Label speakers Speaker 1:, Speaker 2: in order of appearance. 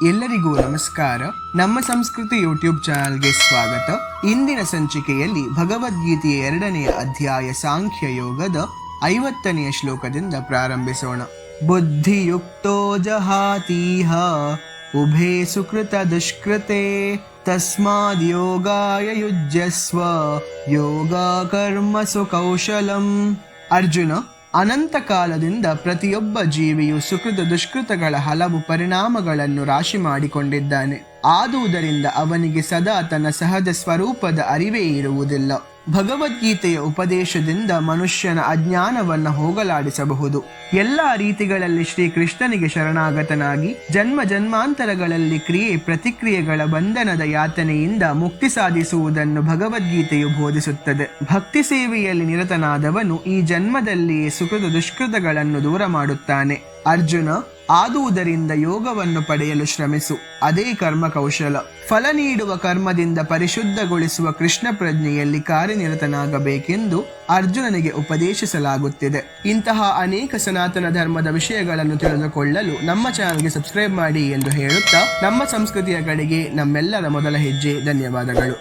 Speaker 1: ಎಲ್ಲರಿಗೂ ನಮಸ್ಕಾರ. ನಮ್ಮ ಸಂಸ್ಕೃತಿ ಯೂಟ್ಯೂಬ್ ಚಾನಲ್ಗೆ ಸ್ವಾಗತ. ಇಂದಿನ ಸಂಚಿಕೆಯಲ್ಲಿ ಭಗವದ್ಗೀತೆಯ 2ನೇ ಅಧ್ಯಾಯ ಸಾಂಖ್ಯ ಯೋಗದ 50ನೆಯ ಶ್ಲೋಕದಿಂದ ಪ್ರಾರಂಭಿಸೋಣ. ಬುದ್ಧಿಯುಕ್ತೋ ಜಹಾತೀಹ ಉಭೇ ಸುಕೃತ ದುಷ್ಕೃತೆ ತಸ್ಮಾದ್ ಯೋಗಾಯ ಯುಜ್ಯಸ್ವ ಯೋಗ ಕರ್ಮಸು ಕೌಶಲಂ. ಅರ್ಜುನ, ಅನಂತ ಕಾಲದಿಂದ ಪ್ರತಿಯೊಬ್ಬ ಜೀವಿಯು ಸುಕೃತ ದುಷ್ಕೃತಗಳ ಹಲವು ಪರಿಣಾಮಗಳನ್ನು ರಾಶಿ ಮಾಡಿಕೊಂಡಿದ್ದಾನೆ. ಆದುದರಿಂದ ಅವನಿಗೆ ಸದಾ ತನ್ನ ಸಹಜ ಸ್ವರೂಪದ ಅರಿವೇ ಇರುವುದಿಲ್ಲ. ಭಗವದ್ಗೀತೆಯ ಉಪದೇಶದಿಂದ ಮನುಷ್ಯನ ಅಜ್ಞಾನವನ್ನು ಹೋಗಲಾಡಿಸಬಹುದು. ಎಲ್ಲ ರೀತಿಗಳಲ್ಲಿ ಶ್ರೀಕೃಷ್ಣನಿಗೆ ಶರಣಾಗತನಾಗಿ ಜನ್ಮ ಜನ್ಮಾಂತರಗಳಲ್ಲಿ ಕ್ರಿಯೆ ಪ್ರತಿಕ್ರಿಯೆಗಳ ಬಂಧನದ ಯಾತನೆಯಿಂದ ಮುಕ್ತಿ ಸಾಧಿಸುವುದನ್ನು ಭಗವದ್ಗೀತೆಯು ಬೋಧಿಸುತ್ತದೆ. ಭಕ್ತಿ ಸೇವೆಯಲ್ಲಿ ನಿರತನಾದವನು ಈ ಜನ್ಮದಲ್ಲಿಯೇ ಸುಕೃತ ದುಷ್ಕೃತಗಳನ್ನು ದೂರ ಮಾಡುತ್ತಾನೆ. ಅರ್ಜುನ, ಆದುದರಿಂದ ಯೋಗವನ್ನು ಪಡೆಯಲು ಶ್ರಮಿಸು, ಅದೇ ಕರ್ಮ ಕೌಶಲ. ಫಲ ನೀಡುವ ಕರ್ಮದಿಂದ ಪರಿಶುದ್ಧಗೊಳಿಸುವ ಕೃಷ್ಣ ಪ್ರಜ್ಞೆಯಲ್ಲಿ ಕಾರ್ಯನಿರತನಾಗಬೇಕೆಂದು ಅರ್ಜುನನಿಗೆ ಉಪದೇಶಿಸಲಾಗುತ್ತಿದೆ. ಇಂತಹ ಅನೇಕ ಸನಾತನ ಧರ್ಮದ ವಿಷಯಗಳನ್ನು ತಿಳಿದುಕೊಳ್ಳಲು ನಮ್ಮ ಚಾನಲ್ಗೆ ಸಬ್ಸ್ಕ್ರೈಬ್ ಮಾಡಿ ಎಂದು ಹೇಳುತ್ತಾ, ನಮ್ಮ ಸಂಸ್ಕೃತಿಯ ಕಡೆಗೆ ನಮ್ಮೆಲ್ಲರ ಮೊದಲ ಹೆಜ್ಜೆ. ಧನ್ಯವಾದಗಳು.